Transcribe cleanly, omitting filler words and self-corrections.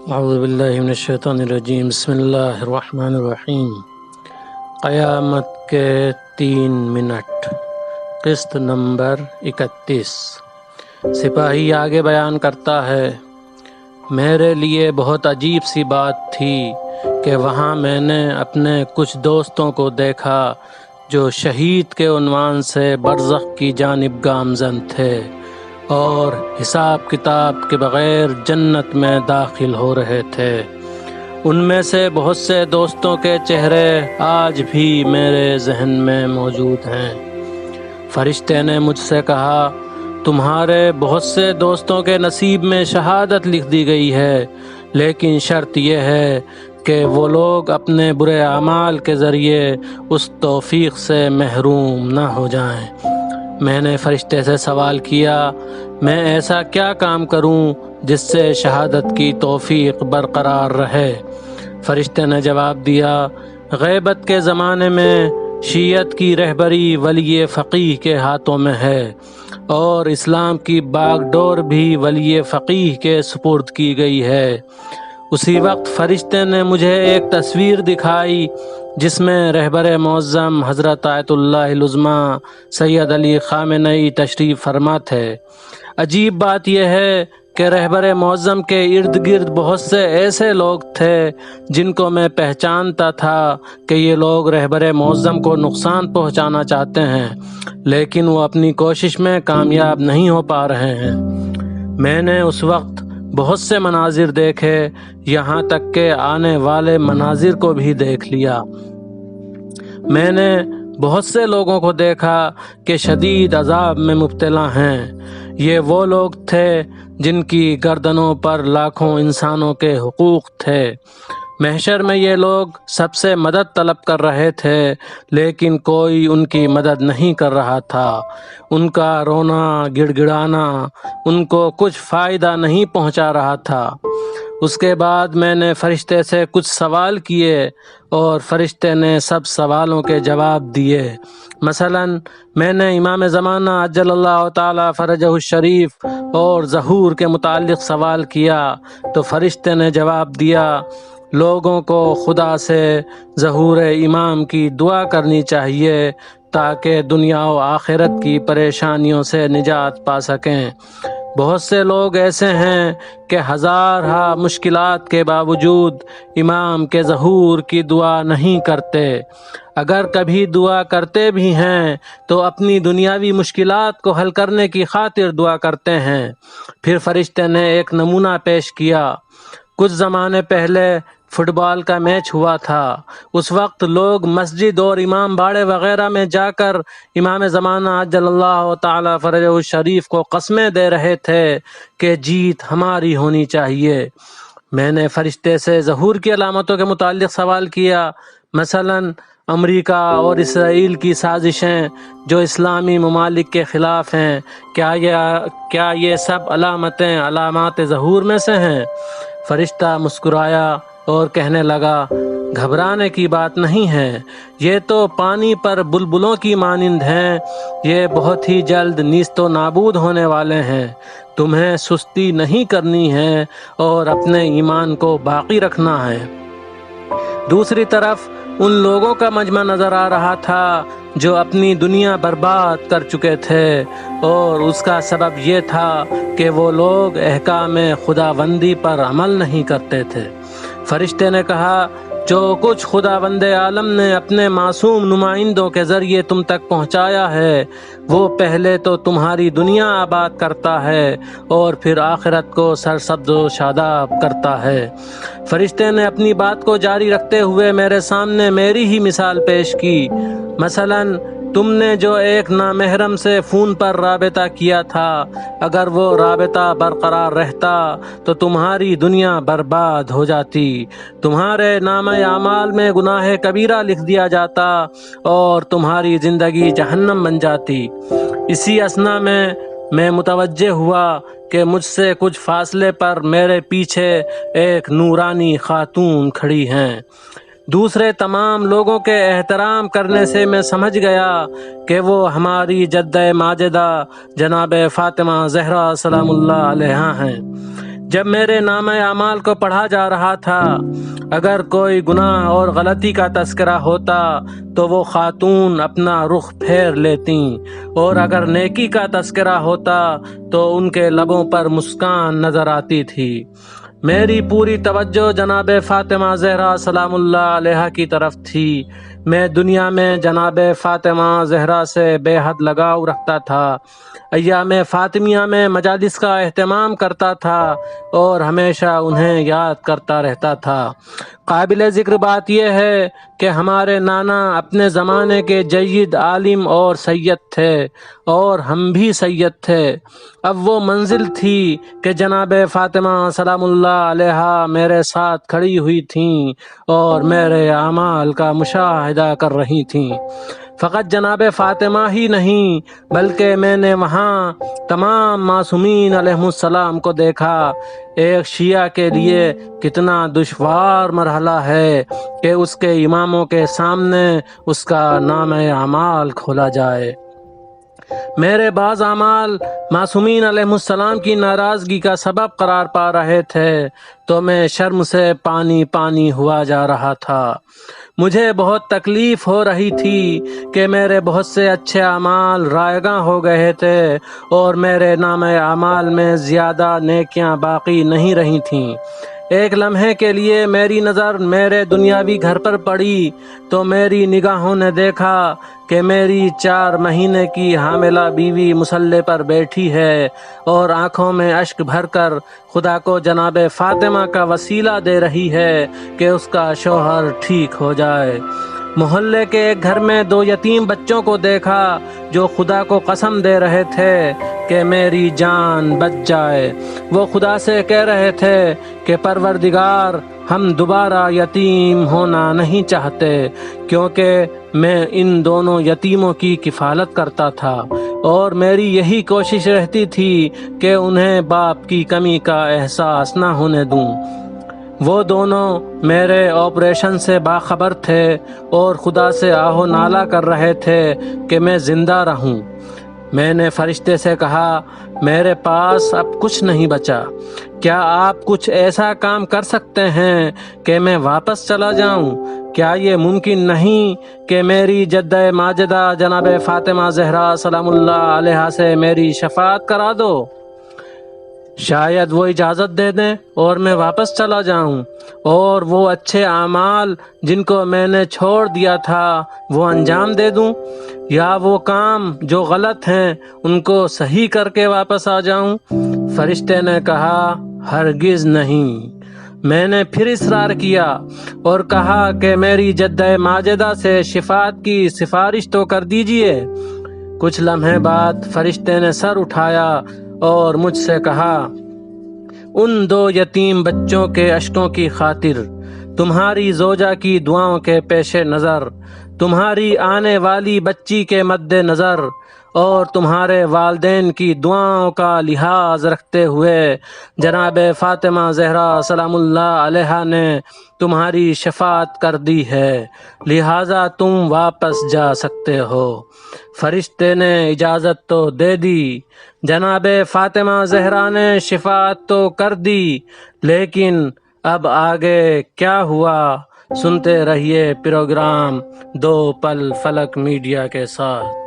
اعوذ باللہ من الشیطان الرجیم، بسم اللہ الرحمن الرحیم۔ قیامت کے 3 منٹ، قسط نمبر 31۔ سپاہی آگے بیان کرتا ہے، میرے لیے بہت عجیب سی بات تھی کہ وہاں میں نے اپنے کچھ دوستوں کو دیکھا جو شہید کے عنوان سے برزخ کی جانب گامزن تھے اور حساب کتاب کے بغیر جنت میں داخل ہو رہے تھے۔ ان میں سے بہت سے دوستوں کے چہرے آج بھی میرے ذہن میں موجود ہیں۔ فرشتے نے مجھ سے کہا، تمہارے بہت سے دوستوں کے نصیب میں شہادت لکھ دی گئی ہے، لیکن شرط یہ ہے کہ وہ لوگ اپنے برے اعمال کے ذریعے اس توفیق سے محروم نہ ہو جائیں۔ میں نے فرشتے سے سوال کیا، میں ایسا کیا کام کروں جس سے شہادت کی توفیق برقرار رہے؟ فرشتے نے جواب دیا، غیبت کے زمانے میں شیعت کی رہبری ولی فقیہ کے ہاتھوں میں ہے، اور اسلام کی باغ ڈور بھی ولی فقیہ کے سپرد کی گئی ہے۔ اسی وقت فرشتے نے مجھے ایک تصویر دکھائی جس میں رہبر معظم حضرت آیت اللہ العظمیٰ سید علی خامنئی تشریف فرما تھے۔ عجیب بات یہ ہے کہ رہبر معظم کے ارد گرد بہت سے ایسے لوگ تھے جن کو میں پہچانتا تھا کہ یہ لوگ رہبر معظم کو نقصان پہنچانا چاہتے ہیں، لیکن وہ اپنی کوشش میں کامیاب نہیں ہو پا رہے ہیں۔ میں نے اس وقت بہت سے مناظر دیکھے، یہاں تک کہ آنے والے مناظر کو بھی دیکھ لیا۔ میں نے بہت سے لوگوں کو دیکھا کہ شدید عذاب میں مبتلا ہیں۔ یہ وہ لوگ تھے جن کی گردنوں پر لاکھوں انسانوں کے حقوق تھے۔ محشر میں یہ لوگ سب سے مدد طلب کر رہے تھے، لیکن کوئی ان کی مدد نہیں کر رہا تھا۔ ان کا رونا گڑ گڑانا ان کو کچھ فائدہ نہیں پہنچا رہا تھا۔ اس کے بعد میں نے فرشتے سے کچھ سوال کیے اور فرشتے نے سب سوالوں کے جواب دیے۔ مثلاً میں نے امام زمانہ عجل اللہ تعالی فرجہ الشریف اور ظہور کے متعلق سوال کیا تو فرشتے نے جواب دیا، لوگوں کو خدا سے ظہور امام کی دعا کرنی چاہیے تاکہ دنیا و آخرت کی پریشانیوں سے نجات پا سکیں۔ بہت سے لوگ ایسے ہیں کہ ہزارہا مشکلات کے باوجود امام کے ظہور کی دعا نہیں کرتے۔ اگر کبھی دعا کرتے بھی ہیں تو اپنی دنیاوی مشکلات کو حل کرنے کی خاطر دعا کرتے ہیں۔ پھر فرشتے نے ایک نمونہ پیش کیا۔ کچھ زمانے پہلے فٹ بال کا میچ ہوا تھا۔ اس وقت لوگ مسجد اور امام باڑے وغیرہ میں جا کر امام زمانہ عجل اللہ تعالی فرجہ الشریف کو قسمیں دے رہے تھے کہ جیت ہماری ہونی چاہیے۔ میں نے فرشتے سے ظہور کی علامتوں کے متعلق سوال کیا، مثلاً امریکہ اور اسرائیل کی سازشیں جو اسلامی ممالک کے خلاف ہیں، کیا یہ سب علامتیں علامات ظہور میں سے ہیں؟ فرشتہ مسکرایا اور کہنے لگا، گھبرانے کی بات نہیں ہے، یہ تو پانی پر بلبلوں کی مانند ہیں، یہ بہت ہی جلد نیست و نابود ہونے والے ہیں۔ تمہیں سستی نہیں کرنی ہے اور اپنے ایمان کو باقی رکھنا ہے۔ دوسری طرف ان لوگوں کا مجمع نظر آ رہا تھا جو اپنی دنیا برباد کر چکے تھے، اور اس کا سبب یہ تھا کہ وہ لوگ احکام خداوندی پر عمل نہیں کرتے تھے۔ فرشتے نے کہا، جو کچھ خداوند عالم نے اپنے معصوم نمائندوں کے ذریعے تم تک پہنچایا ہے، وہ پہلے تو تمہاری دنیا آباد کرتا ہے اور پھر آخرت کو سرسبز و شاداب کرتا ہے۔ فرشتے نے اپنی بات کو جاری رکھتے ہوئے میرے سامنے میری ہی مثال پیش کی۔ مثلاً تم نے جو ایک نامحرم سے فون پر رابطہ کیا تھا، اگر وہ رابطہ برقرار رہتا تو تمہاری دنیا برباد ہو جاتی، تمہارے نامہ اعمال میں گناہ کبیرہ لکھ دیا جاتا اور تمہاری زندگی جہنم بن جاتی۔ اسی اثنا میں متوجہ ہوا کہ مجھ سے کچھ فاصلے پر میرے پیچھے ایک نورانی خاتون کھڑی ہیں۔ دوسرے تمام لوگوں کے احترام کرنے سے میں سمجھ گیا کہ وہ ہماری جدہ ماجدہ جناب فاطمہ زہرا سلام اللہ علیہا ہیں۔ جب میرے نامہ اعمال کو پڑھا جا رہا تھا، اگر کوئی گناہ اور غلطی کا تذکرہ ہوتا تو وہ خاتون اپنا رخ پھیر لیتیں، اور اگر نیکی کا تذکرہ ہوتا تو ان کے لبوں پر مسکان نظر آتی تھی۔ میری پوری توجہ جناب فاطمہ زہرا سلام اللہ علیہا کی طرف تھی۔ میں دنیا میں جناب فاطمہ زہرا سے بے حد لگاؤ رکھتا تھا۔ ایام فاطمیہ میں مجالس کا اہتمام کرتا تھا اور ہمیشہ انہیں یاد کرتا رہتا تھا۔ قابل ذکر بات یہ ہے کہ ہمارے نانا اپنے زمانے کے جید عالم اور سید تھے، اور ہم بھی سید تھے۔ اب وہ منزل تھی کہ جناب فاطمہ سلام اللہ علیہا میرے ساتھ کھڑی ہوئی تھیں اور میرے اعمال کا مشاہدہ کر رہی تھیں۔ فقط جناب فاطمہ ہی نہیں، بلکہ میں نے وہاں تمام معصومین علیہم السلام کو دیکھا۔ ایک شیعہ کے لیے کتنا دشوار مرحلہ ہے کہ اس کے اماموں کے سامنے اس کا نامہ اعمال کھولا جائے۔ میرے بعض اعمال معصومین علیہ السلام کی ناراضگی کا سبب قرار پا رہے تھے تو میں شرم سے پانی پانی ہوا جا رہا تھا۔ مجھے بہت تکلیف ہو رہی تھی کہ میرے بہت سے اچھے اعمال رائگاں ہو گئے تھے اور میرے نامہ اعمال میں زیادہ نیکیاں باقی نہیں رہی تھیں۔ ایک لمحے کے لیے میری نظر میرے دنیاوی گھر پر پڑی تو میری نگاہوں نے دیکھا کہ میری 4 مہینے کی حاملہ بیوی مصلی پر بیٹھی ہے اور آنکھوں میں اشک بھر کر خدا کو جناب فاطمہ کا وسیلہ دے رہی ہے کہ اس کا شوہر ٹھیک ہو جائے۔ محلے کے ایک گھر میں 2 یتیم بچوں کو دیکھا جو خدا کو قسم دے رہے تھے کہ میری جان بچ جائے۔ وہ خدا سے کہہ رہے تھے کہ پروردگار، ہم دوبارہ یتیم ہونا نہیں چاہتے، کیونکہ میں ان دونوں یتیموں کی کفالت کرتا تھا اور میری یہی کوشش رہتی تھی کہ انہیں باپ کی کمی کا احساس نہ ہونے دوں۔ وہ دونوں میرے آپریشن سے باخبر تھے اور خدا سے آہ و نالہ کر رہے تھے کہ میں زندہ رہوں۔ میں نے فرشتے سے کہا، میرے پاس اب کچھ نہیں بچا، کیا آپ کچھ ایسا کام کر سکتے ہیں کہ میں واپس چلا جاؤں؟ کیا یہ ممکن نہیں کہ میری جدہ ماجدہ جناب فاطمہ زہرا سلام اللہ علیہا سے میری شفاعت کرا دو؟ شاید وہ اجازت دے دیں اور میں واپس چلا جاؤں اور وہ اچھے اعمال جن کو میں نے چھوڑ دیا تھا وہ انجام دے دوں، یا وہ کام جو غلط ہیں ان کو صحیح کر کے واپس آ جاؤں۔ فرشتے نے کہا، ہرگز نہیں۔ میں نے پھر اصرار کیا اور کہا کہ میری جدہ ماجدہ سے شفاعت کی سفارش تو کر دیجئے۔ کچھ لمحے بعد فرشتے نے سر اٹھایا اور مجھ سے کہا، ان 2 یتیم بچوں کے اشکوں کی خاطر، تمہاری زوجہ کی دعاؤں کے پیش نظر، تمہاری آنے والی بچی کے مد نظر اور تمہارے والدین کی دعاؤں کا لحاظ رکھتے ہوئے جناب فاطمہ زہرا سلام اللہ علیہا نے تمہاری شفاعت کر دی ہے، لہٰذا تم واپس جا سکتے ہو۔ فرشتے نے اجازت تو دے دی، جناب فاطمہ زہرا نے شفاعت تو کر دی، لیکن اب آگے کیا ہوا؟ سنتے رہیے پروگرام 2 پل فلک میڈیا کے ساتھ۔